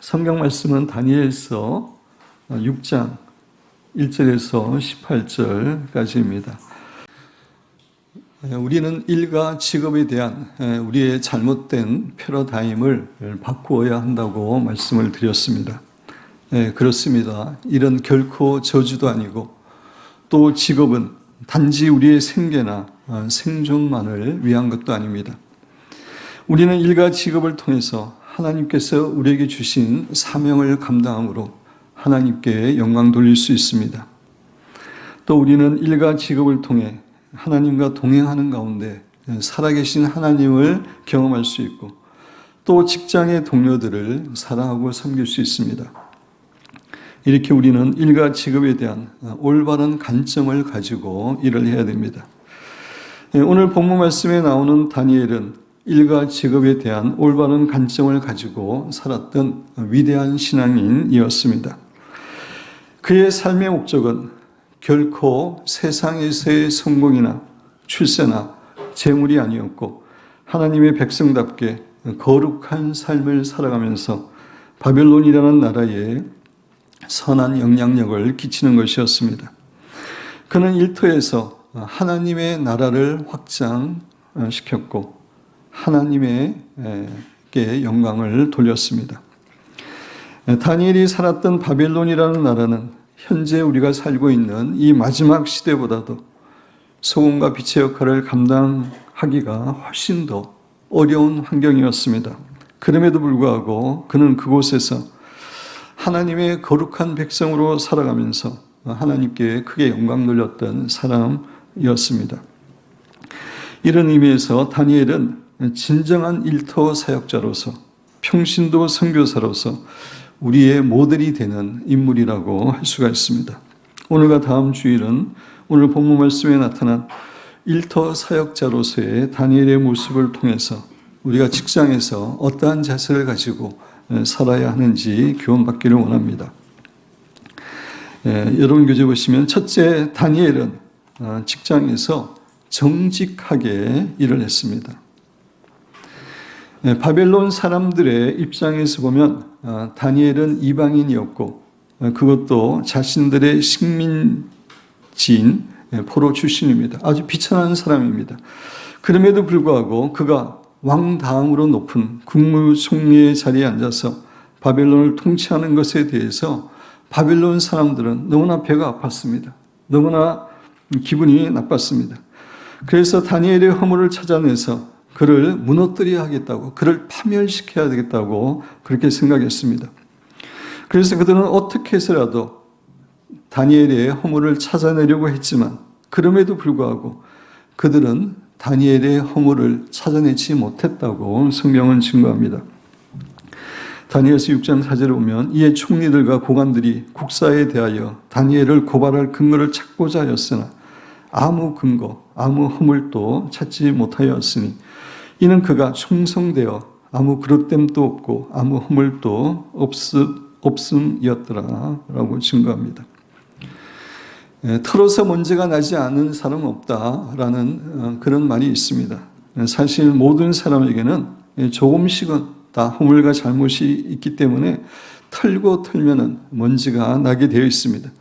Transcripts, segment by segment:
성경 말씀은 다니엘서 6장 1절에서 18절까지입니다. 우리는 일과 직업에 대한 우리의 잘못된 패러다임을 바꾸어야 한다고 말씀을 드렸습니다. 그렇습니다. 일은 결코 저주도 아니고 또 직업은 단지 우리의 생계나 생존만을 위한 것도 아닙니다. 우리는 일과 직업을 통해서 하나님께서 우리에게 주신 사명을 감당함으로 하나님께 영광 돌릴 수 있습니다. 또 우리는 일과 직업을 통해 하나님과 동행하는 가운데 살아계신 하나님을 경험할 수 있고 또 직장의 동료들을 사랑하고 섬길 수 있습니다. 이렇게 우리는 일과 직업에 대한 올바른 관점을 가지고 일을 해야 됩니다. 오늘 본문 말씀에 나오는 다니엘은 일과 직업에 대한 올바른 관점을 가지고 살았던 위대한 신앙인이었습니다. 그의 삶의 목적은 결코 세상에서의 성공이나 출세나 재물이 아니었고 하나님의 백성답게 거룩한 삶을 살아가면서 바벨론이라는 나라에 선한 영향력을 끼치는 것이었습니다. 그는 일터에서 하나님의 나라를 확장시켰고 하나님께 영광을 돌렸습니다. 다니엘이 살았던 바벨론이라는 나라는 현재 우리가 살고 있는 이 마지막 시대보다도 소금과 빛의 역할을 감당하기가 훨씬 더 어려운 환경이었습니다. 그럼에도 불구하고 그는 그곳에서 하나님의 거룩한 백성으로 살아가면서 하나님께 크게 영광 돌렸던 사람이었습니다. 이런 의미에서 다니엘은 진정한 일터 사역자로서 평신도 선교사로서 우리의 모델이 되는 인물이라고 할 수가 있습니다. 오늘과 다음 주일은 오늘 본문 말씀에 나타난 일터 사역자로서의 다니엘의 모습을 통해서 우리가 직장에서 어떠한 자세를 가지고 살아야 하는지 교훈받기를 원합니다. 여러분 교재 보시면 첫째, 다니엘은 직장에서 정직하게 일을 했습니다. 바벨론 사람들의 입장에서 보면 다니엘은 이방인이었고 그것도 자신들의 식민지인 포로 출신입니다. 아주 비천한 사람입니다. 그럼에도 불구하고 그가 왕 다음으로 높은 국무총리의 자리에 앉아서 바벨론을 통치하는 것에 대해서 바벨론 사람들은 너무나 배가 아팠습니다. 너무나 기분이 나빴습니다. 그래서 다니엘의 허물을 찾아내서 그를 무너뜨려야 하겠다고, 그를 파멸시켜야 되겠다고 그렇게 생각했습니다. 그래서 그들은 어떻게 해서라도 다니엘의 허물을 찾아내려고 했지만 그럼에도 불구하고 그들은 다니엘의 허물을 찾아내지 못했다고 성경은 증거합니다. 다니엘서 6장 4절에 보면 이에 총리들과 고관들이 국사에 대하여 다니엘을 고발할 근거를 찾고자 하였으나 아무 근거, 아무 허물도 찾지 못하였으니 이는 그가 충성되어 아무 그릇됨도 없고 아무 허물도 없음이었더라 라고 증거합니다. 털어서 문제가 나지 않은 사람은 없다라는 그런 말이 있습니다. 사실 모든 사람에게는 조금씩은 다 허물과 잘못이 있기 때문에 털고 털면은 먼지가 나게 되어 있습니다.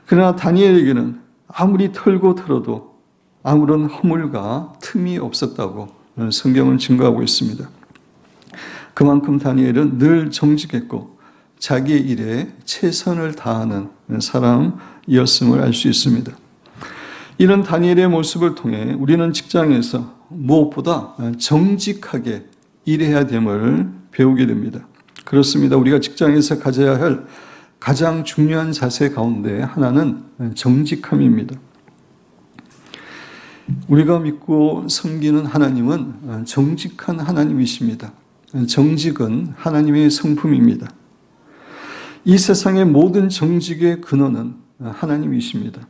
그러나 다니엘에게는 아무리 털고 털어도 아무런 허물과 틈이 없었다고 성경은 증거하고 있습니다. 그만큼 다니엘은 늘 정직했고 자기의 일에 최선을 다하는 사람이었음을 알 수 있습니다. 이런 다니엘의 모습을 통해 우리는 직장에서 무엇보다 정직하게 일해야 됨을 배우게 됩니다. 그렇습니다. 우리가 직장에서 가져야 할 가장 중요한 자세 가운데 하나는 정직함입니다. 우리가 믿고 섬기는 하나님은 정직한 하나님이십니다. 정직은 하나님의 성품입니다. 이 세상의 모든 정직의 근원은 하나님이십니다.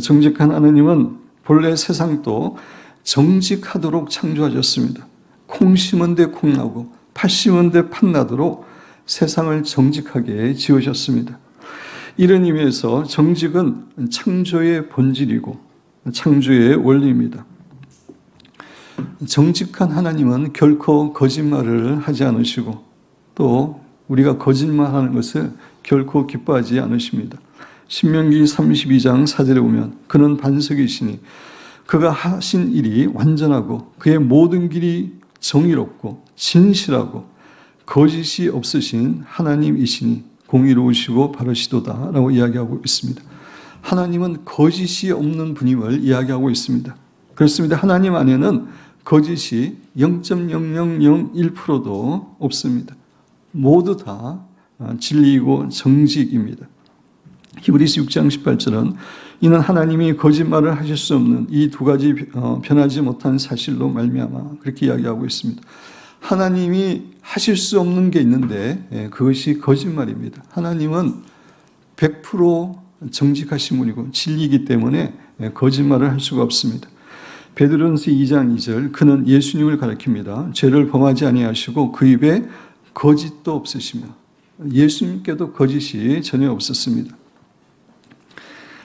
정직한 하나님은 본래 세상도 정직하도록 창조하셨습니다. 콩 심은 데 콩 나고 팥 심은 데 팥 나도록 세상을 정직하게 지으셨습니다. 이런 의미에서 정직은 창조의 본질이고 창조의 원리입니다. 정직한 하나님은 결코 거짓말을 하지 않으시고 또 우리가 거짓말하는 것을 결코 기뻐하지 않으십니다. 신명기 32장 4절에 보면 그는 반석이시니 그가 하신 일이 완전하고 그의 모든 길이 정의롭고 진실하고 거짓이 없으신 하나님이시니 공의로우시고 바르시도다 라고 이야기하고 있습니다. 하나님은 거짓이 없는 분임을 이야기하고 있습니다. 그렇습니다. 하나님 안에는 거짓이 0.0001%도 없습니다. 모두 다 진리이고 정직입니다. 히브리서 6장 18절은 이는 하나님이 거짓말을 하실 수 없는 이 두 가지 변하지 못한 사실로 말미암아 그렇게 이야기하고 있습니다. 하나님이 하실 수 없는 게 있는데 그것이 거짓말입니다. 하나님은 100% 정직하신 분이고 진리이기 때문에 거짓말을 할 수가 없습니다. 베드로전서 2장 2절 그는 예수님을 가리킵니다. 죄를 범하지 아니하시고 그 입에 거짓도 없으시며 예수님께도 거짓이 전혀 없었습니다.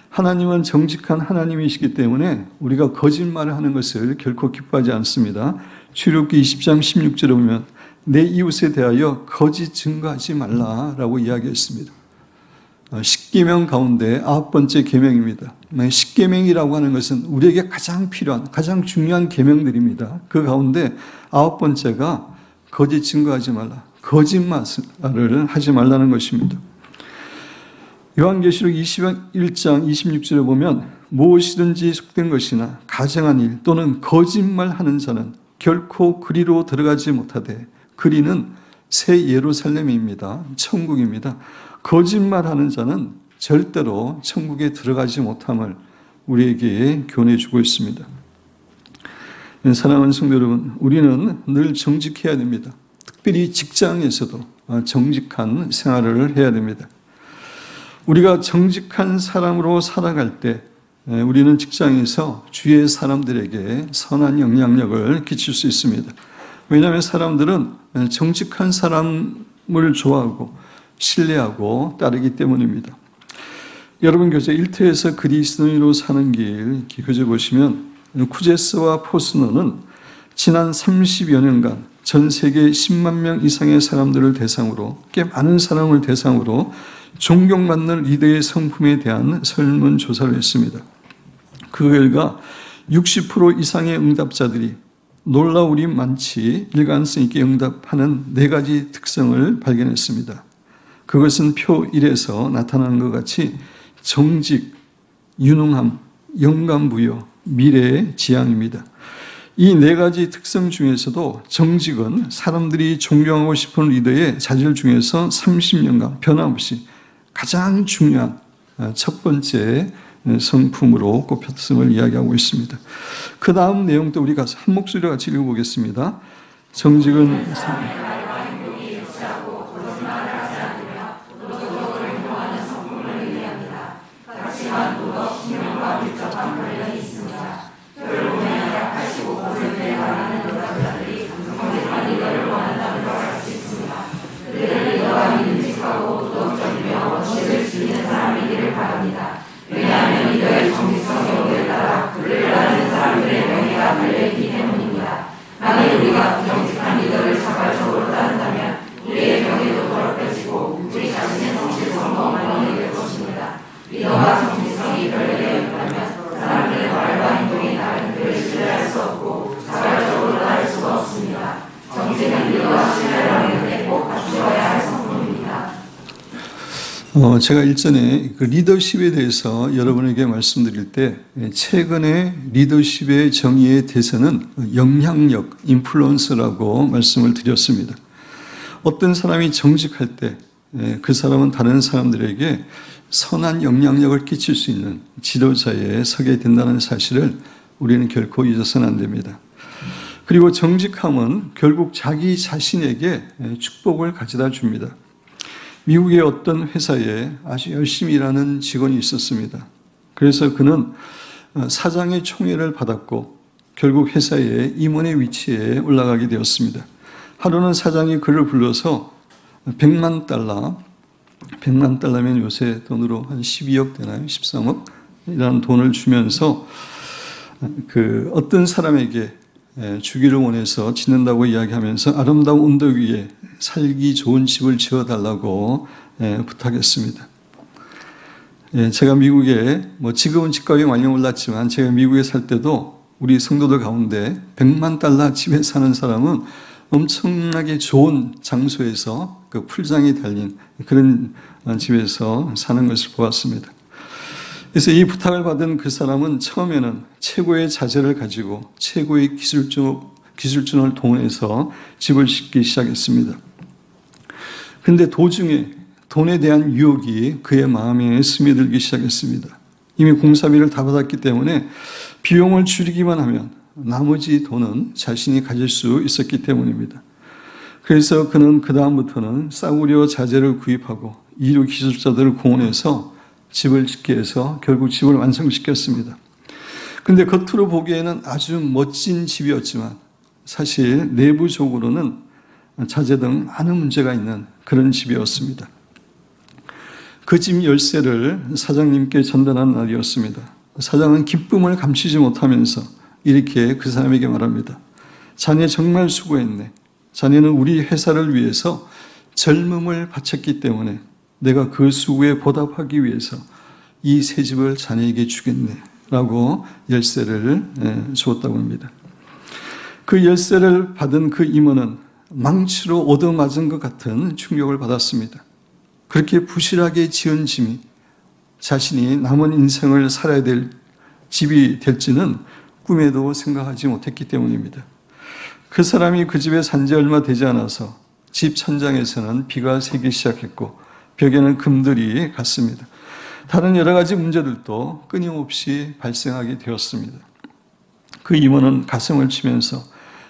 하나님은 정직한 하나님이시기 때문에 우리가 거짓말을 하는 것을 결코 기뻐하지 않습니다. 출애굽기 20장 16절에 보면 내 이웃에 대하여 거짓 증거하지 말라라고 이야기했습니다. 10계명 가운데 9번째 계명입니다. 10계명이라고 하는 것은 우리에게 가장 필요한 가장 중요한 계명들입니다. 그 가운데 9번째가 거짓 증거하지 말라, 거짓말을 하지 말라는 것입니다. 요한계시록 21장 26절에 보면 무엇이든지 속된 것이나 가증한 일 또는 거짓말하는 자는 결코 그리로 들어가지 못하되 그리는 새 예루살렘입니다. 천국입니다. 거짓말하는 자는 절대로 천국에 들어가지 못함을 우리에게 교훈해주고 있습니다. 사랑하는 성도 여러분, 우리는 늘 정직해야 됩니다. 특별히 직장에서도 정직한 생활을 해야 됩니다. 우리가 정직한 사람으로 살아갈 때 우리는 직장에서 주위의 사람들에게 선한 영향력을 끼칠 수 있습니다. 왜냐하면 사람들은 정직한 사람을 좋아하고 신뢰하고 따르기 때문입니다. 여러분 교재 1태에서 그리스도인으로 사는 길 교재 보시면 쿠제스와 포스너는 지난 30여 년간 전 세계 10만 명 이상의 사람들을 대상으로 꽤 많은 사람을 대상으로 존경받는 리더의 성품에 대한 설문조사를 했습니다. 그 결과 60% 이상의 응답자들이 놀라우리 많지 일관성 있게 응답하는 4가지 특성을 발견했습니다. 그것은 표 1에서 나타나는 것 같이 정직, 유능함, 영감부여, 미래의 지향입니다. 이 4가지 특성 중에서도 정직은 사람들이 존경하고 싶은 리더의 자질 중에서 30년간 변함없이 가장 중요한 첫 번째 성품으로 꼽혔음을 이야기하고 있습니다. 그 다음 내용도 우리가 한 목소리로 같이 읽어보겠습니다. 정직은 제가 일전에 그 리더십에 대해서 여러분에게 말씀드릴 때 최근에 리더십의 정의의 대세는 영향력, 인플루언서라고 말씀을 드렸습니다. 어떤 사람이 정직할 때 그 사람은 다른 사람들에게 선한 영향력을 끼칠 수 있는 지도자에 서게 된다는 사실을 우리는 결코 잊어서는 안 됩니다. 그리고 정직함은 결국 자기 자신에게 축복을 가져다 줍니다. 미국의 어떤 회사에 아주 열심히 일하는 직원이 있었습니다. 그래서 그는 사장의 총애를 받았고 결국 회사의 임원의 위치에 올라가게 되었습니다. 하루는 사장이 그를 불러서 100만 달러면 요새 돈으로 한 12억 되나요? 13억? 이라는 돈을 주면서 그 어떤 사람에게 주기를 원해서 짓는다고 이야기하면서 아름다운 언덕 위에 살기 좋은 집을 지어달라고 부탁했습니다. 제가 미국에 지금은 집값이 많이 올랐지만 제가 미국에 살 때도 우리 성도들 가운데 100만 달러 집에 사는 사람은 엄청나게 좋은 장소에서 그 풀장이 달린 그런 집에서 사는 것을 보았습니다. 그래서 이 부탁을 받은 그 사람은 처음에는 최고의 자재를 가지고 최고의 기술진을 동원해서 집을 짓기 시작했습니다. 그런데 도중에 돈에 대한 유혹이 그의 마음에 스며들기 시작했습니다. 이미 공사비를 다 받았기 때문에 비용을 줄이기만 하면 나머지 돈은 자신이 가질 수 있었기 때문입니다. 그래서 그는 그 다음부터는 싸구려 자재를 구입하고 이류 기술자들을 공원해서 집을 짓게 해서 결국 집을 완성시켰습니다. 그런데 겉으로 보기에는 아주 멋진 집이었지만 사실 내부적으로는 자재 등 많은 문제가 있는 그런 집이었습니다. 그 집 열쇠를 사장님께 전달한 날이었습니다. 사장은 기쁨을 감추지 못하면서 이렇게 그 사람에게 말합니다. 자네 정말 수고했네. 자네는 우리 회사를 위해서 젊음을 바쳤기 때문에 내가 그 수고에 보답하기 위해서 이 새 집을 자네에게 주겠네 라고 열쇠를 주었다고 합니다. 그 열쇠를 받은 그 임원은 망치로 얻어맞은 것 같은 충격을 받았습니다. 그렇게 부실하게 지은 집이 자신이 남은 인생을 살아야 될 집이 될지는 꿈에도 생각하지 못했기 때문입니다. 그 사람이 그 집에 산 지 얼마 되지 않아서 집 천장에서는 비가 새기 시작했고 벽에는 금들이 갔습니다. 다른 여러 가지 문제들도 끊임없이 발생하게 되었습니다. 그 임원은 가슴을 치면서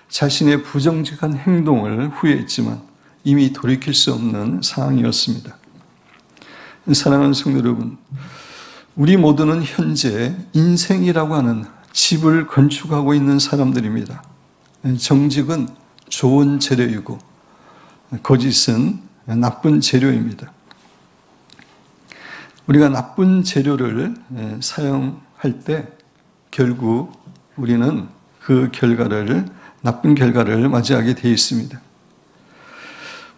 자신의 부정직한 행동을 후회했지만 이미 돌이킬 수 없는 상황이었습니다. 사랑하는 성도 여러분, 우리 모두는 현재 인생이라고 하는 집을 건축하고 있는 사람들입니다. 정직은 좋은 재료이고 거짓은 나쁜 재료입니다. 우리가 나쁜 재료를 사용할 때 결국 우리는 그 나쁜 결과를 맞이하게 되어 있습니다.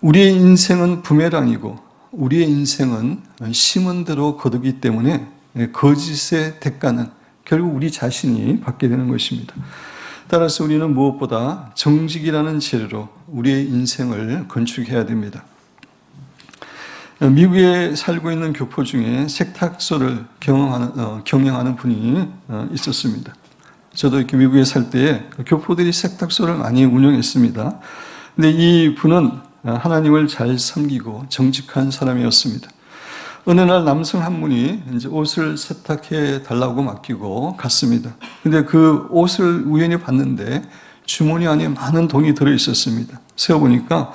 우리의 인생은 부메랑이고 우리의 인생은 심은 대로 거두기 때문에 거짓의 대가는 결국 우리 자신이 받게 되는 것입니다. 따라서 우리는 무엇보다 정직이라는 재료로 우리의 인생을 건축해야 됩니다. 미국에 살고 있는 교포 중에 세탁소를 경영하는 분이 있었습니다. 저도 이렇게 미국에 살 때에 교포들이 세탁소를 많이 운영했습니다. 근데 이 분은 하나님을 잘 섬기고 정직한 사람이었습니다. 어느 날 남성 한 분이 이제 옷을 세탁해 달라고 맡기고 갔습니다. 근데 그 옷을 우연히 봤는데 주머니 안에 많은 돈이 들어 있었습니다. 세어보니까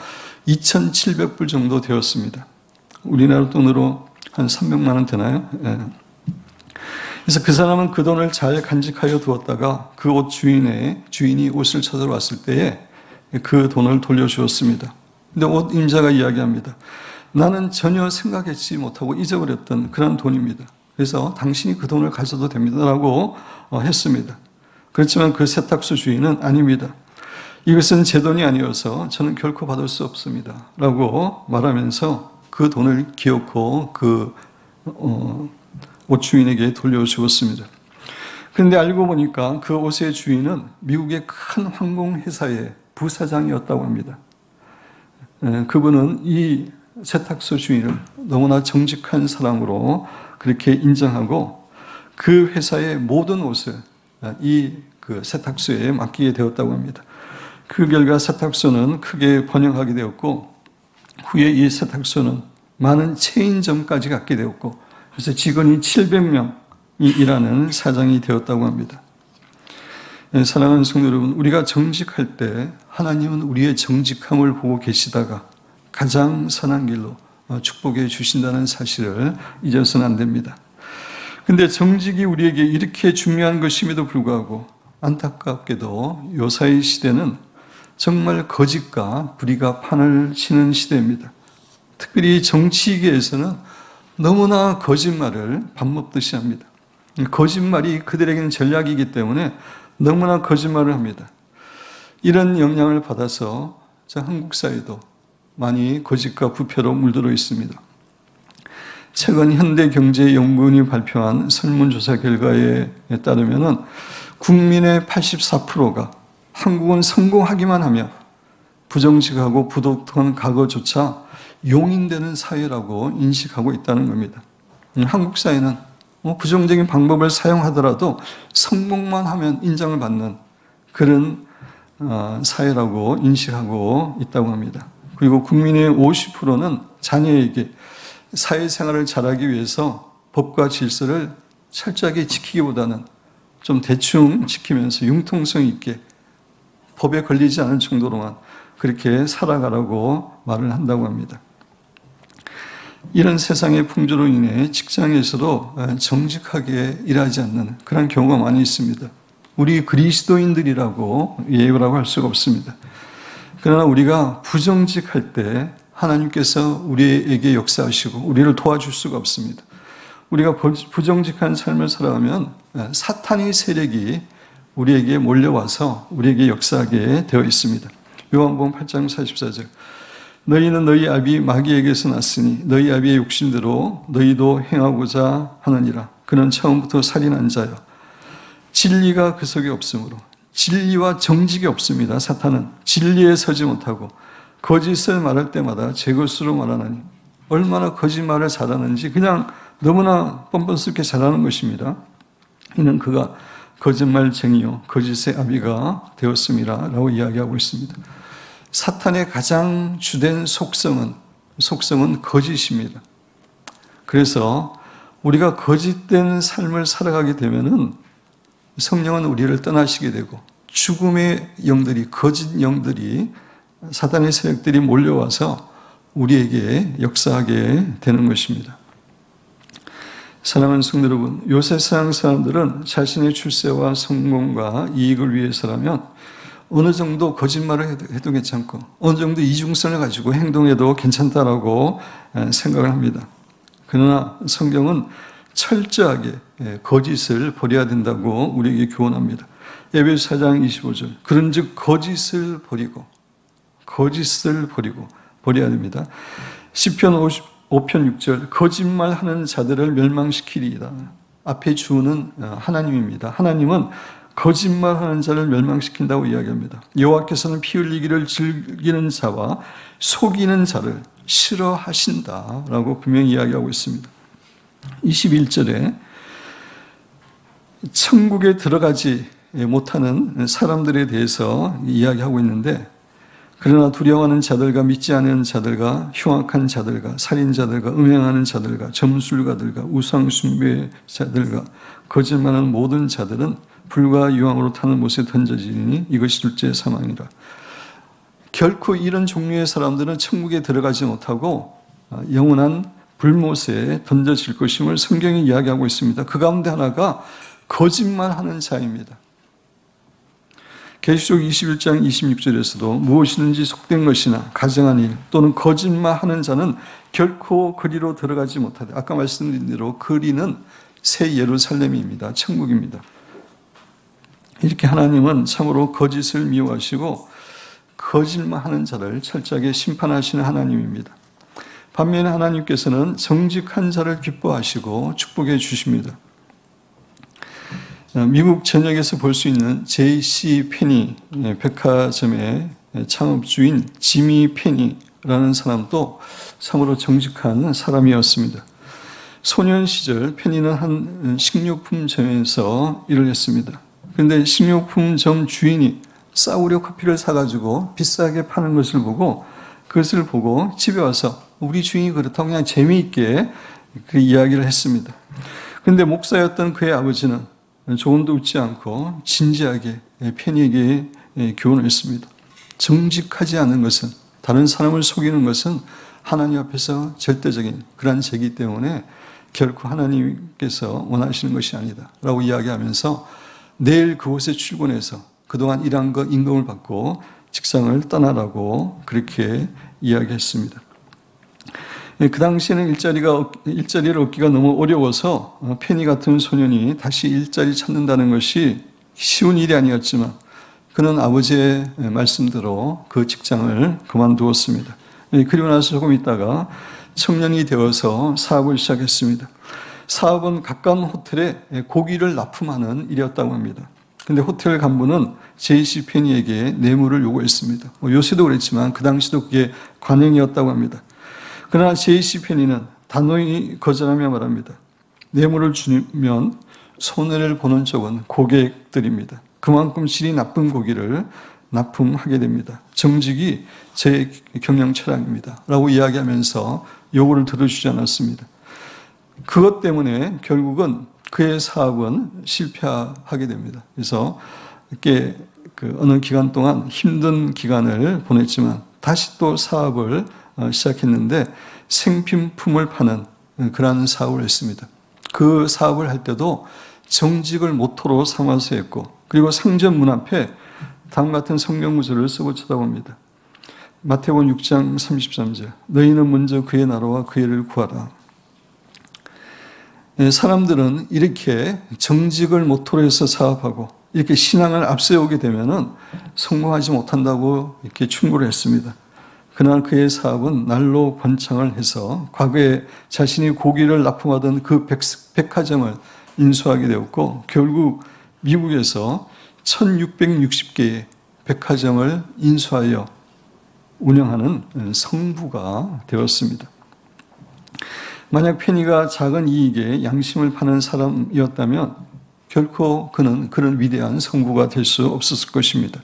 2,700불 정도 되었습니다. 우리나라 돈으로 한 300만 원 되나요? 그래서 그 사람은 그 돈을 잘 간직하여 두었다가 그 옷 주인이 옷을 찾으러 왔을 때에 그 돈을 돌려주었습니다. 근데 옷 임자가 이야기합니다. 나는 전혀 생각했지 못하고 잊어버렸던 그런 돈입니다. 그래서 당신이 그 돈을 가져도 됩니다라고 했습니다. 그렇지만 그 세탁소 주인은 아닙니다. 이것은 제 돈이 아니어서 저는 결코 받을 수 없습니다. 라고 말하면서 그 돈을 기어코 그 옷 주인에게 돌려주었습니다. 그런데 알고 보니까 그 옷의 주인은 미국의 큰 항공회사의 부사장이었다고 합니다. 그분은 이 세탁소 주인을 너무나 정직한 사람으로 그렇게 인정하고 그 회사의 모든 옷을 그 세탁소에 맡기게 되었다고 합니다. 그 결과 세탁소는 크게 번영하게 되었고 후에 이 세탁소는 많은 체인점까지 갖게 되었고 그래서 직원이 700명이 일하는 사장이 되었다고 합니다. 사랑하는 성도 여러분, 우리가 정직할 때 하나님은 우리의 정직함을 보고 계시다가 가장 선한 길로 축복해 주신다는 사실을 잊어서는 안 됩니다. 그런데 정직이 우리에게 이렇게 중요한 것임에도 불구하고 안타깝게도 요사이 시대는 정말 거짓과 불의가 판을 치는 시대입니다. 특별히 정치계에서는 너무나 거짓말을 밥 먹듯이 합니다. 거짓말이 그들에게는 전략이기 때문에 너무나 거짓말을 합니다. 이런 영향을 받아서 한국 사회도 많이 거짓과 부패로 물들어 있습니다. 최근 현대경제연구원이 발표한 설문조사 결과에 따르면 국민의 84%가 한국은 성공하기만 하면 부정직하고 부도덕한 과거조차 용인되는 사회라고 인식하고 있다는 겁니다. 한국 사회는 부정적인 방법을 사용하더라도 성공만 하면 인정을 받는 그런 사회라고 인식하고 있다고 합니다. 그리고 국민의 50%는 자녀에게 사회생활을 잘하기 위해서 법과 질서를 철저하게 지키기보다는 좀 대충 지키면서 융통성 있게 법에 걸리지 않을 정도로만 그렇게 살아가라고 말을 한다고 합니다. 이런 세상의 풍조로 인해 직장에서도 정직하게 일하지 않는 그런 경우가 많이 있습니다. 우리 그리스도인들이라고 예우라고 할 수가 없습니다. 그러나 우리가 부정직할 때 하나님께서 우리에게 역사하시고 우리를 도와줄 수가 없습니다. 우리가 부정직한 삶을 살아가면 사탄의 세력이 우리에게 몰려와서 우리에게 역사하게 되어 있습니다. 요한복음 8장 44절 너희는 너희 아비 마귀에게서 났으니 너희 아비의 욕심대로 너희도 행하고자 하느니라. 그는 처음부터 살인한 자요 진리가 그 속에 없으므로 진리와 정직이 없습니다. 사탄은 진리에 서지 못하고 거짓을 말할 때마다 제 것으로 말하나니 얼마나 거짓말을 잘하는지 그냥 너무나 뻔뻔스럽게 잘하는 것입니다. 이는 그가 거짓말쟁이요 거짓의 아비가 되었음이라 라고 이야기하고 있습니다. 사탄의 가장 주된 속성은 거짓입니다. 그래서 우리가 거짓된 삶을 살아가게 되면은 성령은 우리를 떠나시게 되고 죽음의 영들이 거짓 영들이 사탄의 세력들이 몰려와서 우리에게 역사하게 되는 것입니다. 사랑하는 성도 여러분, 요새 세상 사람들은 자신의 출세와 성공과 이익을 위해서라면 어느 정도 거짓말을 해도 괜찮고 어느 정도 이중성을 가지고 행동해도 괜찮다라고 생각을 합니다. 그러나 성경은 철저하게 거짓을 버려야 된다고 우리에게 교훈합니다. 에베소 4장 25절 그런즉 거짓을 버리고 버려야 됩니다. 시편 5편 6절 거짓말하는 자들을 멸망시키리이다. 앞에 주는 하나님입니다. 하나님은 거짓말하는 자를 멸망시킨다고 이야기합니다. 여호와께서는 피 흘리기를 즐기는 자와 속이는 자를 싫어하신다라고 분명히 이야기하고 있습니다. 21절에 천국에 들어가지 못하는 사람들에 대해서 이야기하고 있는데 그러나 두려워하는 자들과 믿지 않는 자들과 흉악한 자들과 살인자들과 음행하는 자들과 점술가들과 우상숭배자들과 거짓말하는 모든 자들은 불과 유황으로 타는 못에 던져지니 이것이 둘째 사망이라. 결코 이런 종류의 사람들은 천국에 들어가지 못하고 영원한 불못에 던져질 것임을 성경이 이야기하고 있습니다. 그 가운데 하나가 거짓말하는 자입니다. 계시록 21장 26절에서도 무엇이든지 속된 것이나 가정한 일 또는 거짓말하는 자는 결코 그리로 들어가지 못하되 아까 말씀드린 대로 그리는 새 예루살렘입니다. 천국입니다. 이렇게 하나님은 참으로 거짓을 미워하시고 거짓말하는 자를 철저하게 심판하시는 하나님입니다. 반면에 하나님께서는 정직한 자를 기뻐하시고 축복해 주십니다. 미국 전역에서 볼 수 있는 J.C. 페니 백화점의 창업주인 지미 페니라는 사람도 참으로 정직한 사람이었습니다. 소년 시절 페니는 한 식료품점에서 일을 했습니다. 그런데 식료품점 주인이 싸구려 커피를 사가지고 비싸게 파는 것을 보고 그것을 보고 집에 와서 우리 주인이 그렇다고 그냥 재미있게 그 이야기를 했습니다. 그런데 목사였던 그의 아버지는 조금도 웃지 않고 진지하게 페니에게 교훈을 했습니다. 정직하지 않은 것은 다른 사람을 속이는 것은 하나님 앞에서 절대적인 그러한 죄이기 때문에 결코 하나님께서 원하시는 것이 아니다 라고 이야기하면서 내일 그곳에 출근해서 그동안 일한 것 임금을 받고 직장을 떠나라고 그렇게 이야기했습니다. 그 당시에는 일자리를 얻기가 너무 어려워서 페니 같은 소년이 다시 일자리 찾는다는 것이 쉬운 일이 아니었지만 그는 아버지의 말씀대로 그 직장을 그만두었습니다. 그리고 나서 조금 있다가 청년이 되어서 사업을 시작했습니다. 사업은 가까운 호텔에 고기를 납품하는 일이었다고 합니다. 근데 호텔 간부는 J.C. 페니에게 뇌물을 요구했습니다. 요새도 그랬지만 그 당시도 그게 관행이었다고 합니다. 그러나 J.C. 페니는 단호히 거절하며 말합니다. 뇌물을 주면 손해를 보는 쪽은 고객들입니다. 그만큼 질이 나쁜 고기를 납품하게 됩니다. 정직이 제 경영 철학입니다. 라고 이야기하면서 요구를 들어주지 않았습니다. 그것 때문에 결국은 그의 사업은 실패하게 됩니다. 그래서 이렇게 어느 기간 동안 힘든 기간을 보냈지만 다시 또 사업을 시작했는데 생필품을 파는 그러한 사업을 했습니다. 그 사업을 할 때도 정직을 모토로 삼아서 했고, 그리고 상점 문 앞에 다음 같은 성경 구절을 쓰고 쳐다봅니다. 마태복음 6장 33절. 너희는 먼저 그의 나라와 그의 의를 구하라. 사람들은 이렇게 정직을 모토로 해서 사업하고 이렇게 신앙을 앞세우게 되면은 성공하지 못한다고 이렇게 충고를 했습니다. 그러나 그의 사업은 날로 번창을 해서 과거에 자신이 고기를 납품하던 그 백화점을 인수하게 되었고, 결국 미국에서 1660개의 백화점을 인수하여 운영하는 성부가 되었습니다. 만약 페니가 작은 이익에 양심을 파는 사람이었다면 결코 그는 그런 위대한 성부가 될 수 없었을 것입니다.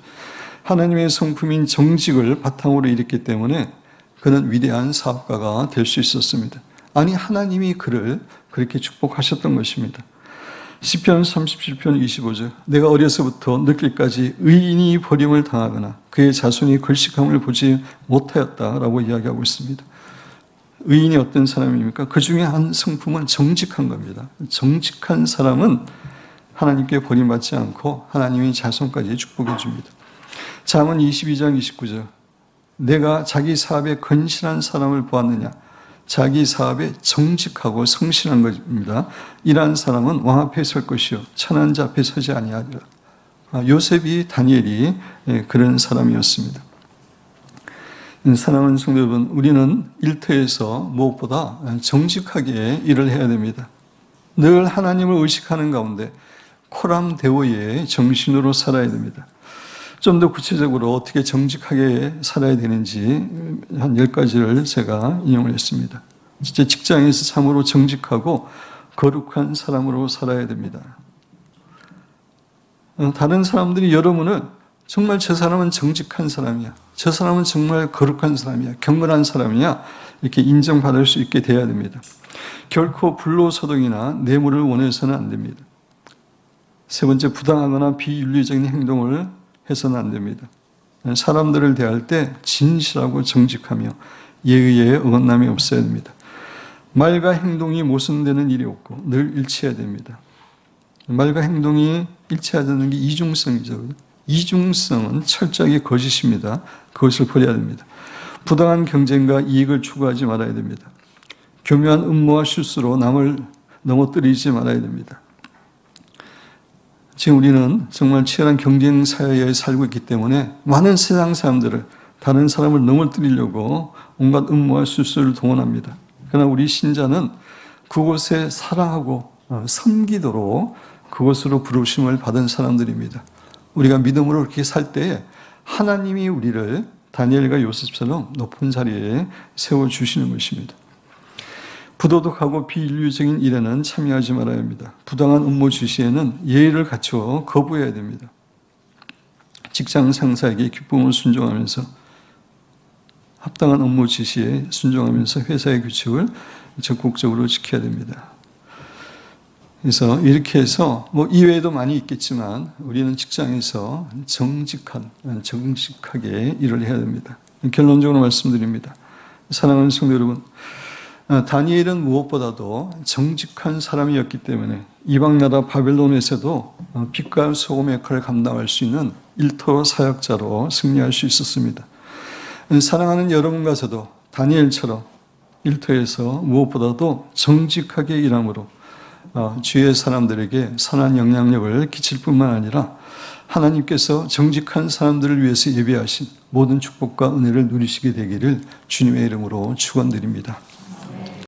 하나님의 성품인 정직을 바탕으로 일했기 때문에 그는 위대한 사업가가 될 수 있었습니다. 아니, 하나님이 그를 그렇게 축복하셨던 것입니다. 시편 37편 25절. 내가 어려서부터 늙기까지 의인이 버림을 당하거나 그의 자손이 걸식함을 보지 못하였다라고 이야기하고 있습니다. 의인이 어떤 사람입니까? 그 중에 한 성품은 정직한 겁니다. 정직한 사람은 하나님께 버림받지 않고 하나님이 자손까지 축복해 줍니다. 잠언 22장 29절. 내가 자기 사업에 건실한 사람을 보았느냐? 자기 사업에 정직하고 성실한 것입니다. 이러한 사람은 왕 앞에 설 것이요 천한 자 앞에 서지 아니하리라. 요셉이 다니엘이 그런 사람이었습니다. 사랑하는 성도 여러분, 우리는 일터에서 무엇보다 정직하게 일을 해야 됩니다. 늘 하나님을 의식하는 가운데 코람데오의 정신으로 살아야 됩니다. 좀 더 구체적으로 어떻게 정직하게 살아야 되는지 한 10가지를 제가 인용을 했습니다. 진짜 직장에서 참으로 정직하고 거룩한 사람으로 살아야 됩니다. 다른 사람들이 여러분을 정말 저 사람은 정직한 사람이야, 저 사람은 정말 거룩한 사람이야, 경건한 사람이야, 이렇게 인정받을 수 있게 돼야 됩니다. 결코 불로소득이나 뇌물을 원해서는 안 됩니다. 세 번째, 부당하거나 비윤리적인 행동을 해서는 안 됩니다. 사람들을 대할 때 진실하고 정직하며 예의에 어긋남이 없어야 됩니다. 말과 행동이 모순되는 일이 없고 늘 일치해야 됩니다. 말과 행동이 일치하자는 게 이중성이죠. 이중성은 철저하게 거짓입니다. 그것을 버려야 됩니다. 부당한 경쟁과 이익을 추구하지 말아야 됩니다. 교묘한 음모와 실수로 남을 넘어뜨리지 말아야 됩니다. 지금 우리는 정말 치열한 경쟁 사회에 살고 있기 때문에 많은 세상 사람들을, 다른 사람을 넘어뜨리려고 온갖 음모와 실수를 동원합니다. 그러나 우리 신자는 그곳에 사랑하고 섬기도록 그것으로 부르심을 받은 사람들입니다. 우리가 믿음으로 그렇게 살 때에 하나님이 우리를 다니엘과 요셉처럼 높은 자리에 세워주시는 것입니다. 부도덕하고 비인류적인 일에는 참여하지 말아야 합니다. 부당한 업무 지시에는 예의를 갖추어 거부해야 됩니다. 직장 상사에게 기쁨을 순종하면서 합당한 업무 지시에 순종하면서 회사의 규칙을 적극적으로 지켜야 됩니다. 그래서 이렇게 해서 이외에도 많이 있겠지만 우리는 직장에서 정직하게 일을 해야 됩니다. 결론적으로 말씀드립니다. 사랑하는 성도 여러분, 다니엘은 무엇보다도 정직한 사람이었기 때문에 이방나라 바벨론에서도 빛과 소금의 역할을 감당할 수 있는 일터 사역자로 승리할 수 있었습니다. 사랑하는 여러분과서도 다니엘처럼 일터에서 무엇보다도 정직하게 일함으로 주위의 사람들에게 선한 영향력을 끼칠 뿐만 아니라 하나님께서 정직한 사람들을 위해서 예비하신 모든 축복과 은혜를 누리시게 되기를 주님의 이름으로 축원드립니다.